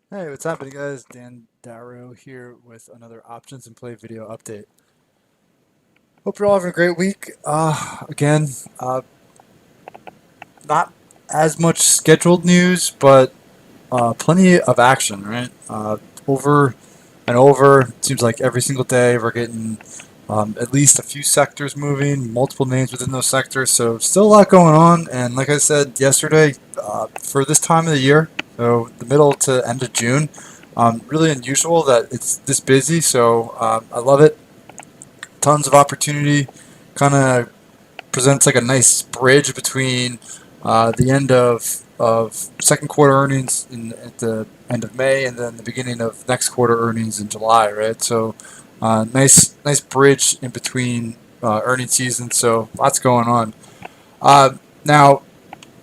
Hey, what's happening, guys? Dan Darrow here with another Options and Play video update. Hope you're all having a great week. Again, not as much scheduled news, but plenty of action, right? Over and over. It seems like every single day we're getting at least a few sectors moving, multiple names within those sectors. So still a lot going on. And like I said yesterday, for this time of the year, so the middle to end of June, really unusual that it's this busy. So I love it. Tons of opportunity. Kind of presents like a nice bridge between the end of second quarter earnings at the end of May and then the beginning of next quarter earnings in July, right? So nice bridge in between earnings season. So lots going on. Now,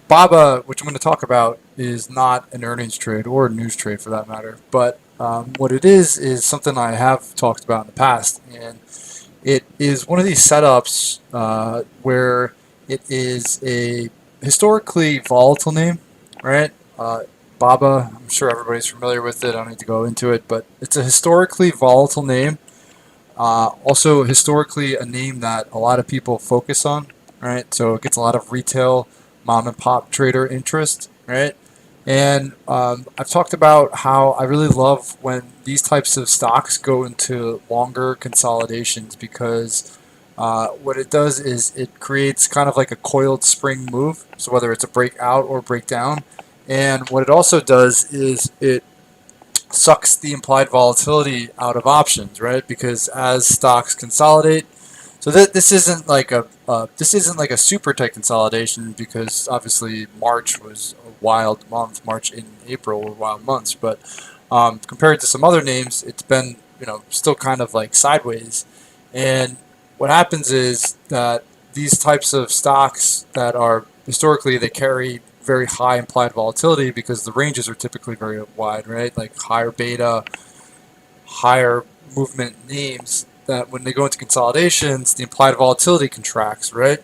BABA, which I'm going to talk about, is not an earnings trade or a news trade for that matter. But what it is something I have talked about in the past, and it is one of these setups where it is a historically volatile name, right? Baba, I'm sure everybody's familiar with it. I don't need to go into it, but it's a historically volatile name. Also, historically, a name that a lot of people focus on, right? So it gets a lot of retail mom and pop trader interest, right? And I've talked about how I really love when these types of stocks go into longer consolidations because what it does is it creates kind of like a coiled spring move. So whether it's a breakout or breakdown, and what it also does is it sucks the implied volatility out of options, right? Because as stocks consolidate, so this isn't like a super tight consolidation because obviously March was a wild month. March and April were wild months, but compared to some other names, it's been still kind of like sideways. And what happens is that these types of stocks that are historically they carry very high implied volatility because the ranges are typically very wide, right? Like higher beta, higher movement names that when they go into consolidations, the implied volatility contracts, right?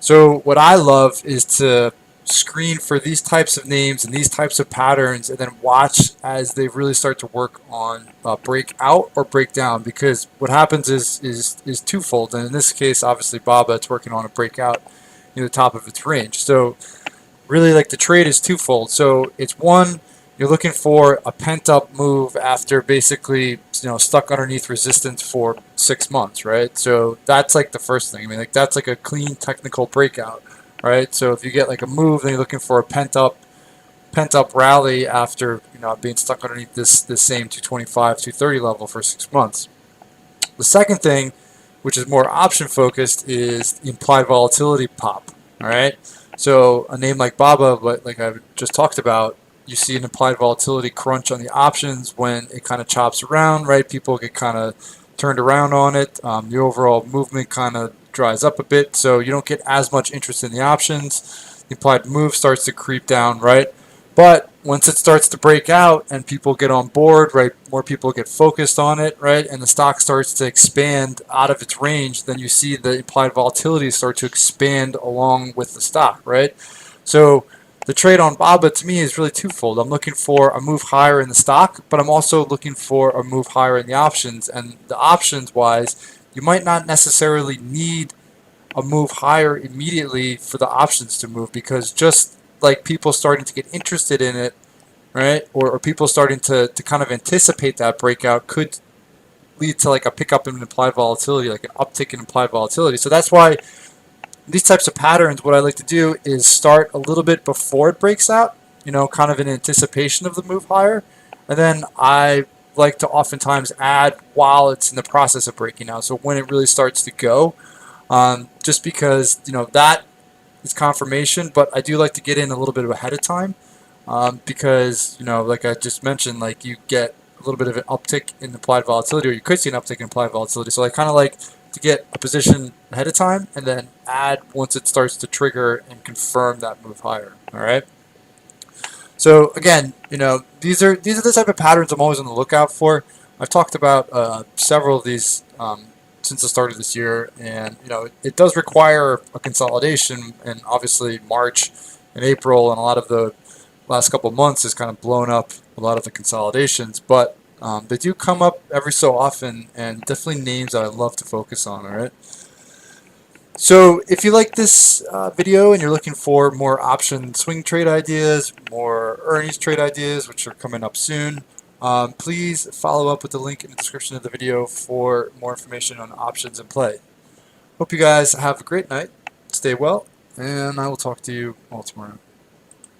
So what I love is to screen for these types of names and these types of patterns and then watch as they really start to work on breakout or breakdown because what happens is twofold. And in this case, obviously, Baba, it's working on a breakout near the top of its range. So really like the trade is twofold. So it's one, you're looking for a pent up move after basically stuck underneath resistance for 6 months, right? So that's like the first thing. I mean, like that's like a clean technical breakout, right? So if you get like a move, then you're looking for a pent up rally after being stuck underneath this same 225 230 level for 6 months. The second thing, which is more option focused, is the implied volatility pop. All right. So a name like Baba, like I just talked about, you see an implied volatility crunch on the options when it kind of chops around, right? People get kind of turned around on it. The overall movement kind of dries up a bit, so you don't get as much interest in the options. The implied move starts to creep down, right? But once it starts to break out and people get on board, right, more people get focused on it, right, and the stock starts to expand out of its range, then you see the implied volatility start to expand along with the stock, right? So the trade on BABA to me is really twofold. I'm looking for a move higher in the stock, but I'm also looking for a move higher in the options. And the options wise, you might not necessarily need a move higher immediately for the options to move because just like people starting to get interested in it, right, or people starting to kind of anticipate that breakout could lead to like a pickup in implied volatility, like an uptick in implied volatility. So that's why these types of patterns, what I like to do is start a little bit before it breaks out, kind of in anticipation of the move higher. And then I like to oftentimes add while it's in the process of breaking out. So when it really starts to go, just because that is confirmation, but I do like to get in a little bit ahead of time because like I just mentioned, like you get a little bit of an uptick in implied volatility, or you could see an uptick in implied volatility. So I kind of like to get a position ahead of time and then add once it starts to trigger and confirm that move higher. All right. So again, these are the type of patterns I'm always on the lookout for. I've talked about several of these since the start of this year, and it does require a consolidation, and obviously March and April and a lot of the last couple of months has kind of blown up a lot of the consolidations, but they do come up every so often, and definitely names that I love to focus on. All right. So if you like this video and you're looking for more option swing trade ideas, more earnings trade ideas, which are coming up soon, please follow up with the link in the description of the video for more information on options in play. Hope you guys have a great night. Stay well, and I will talk to you all tomorrow.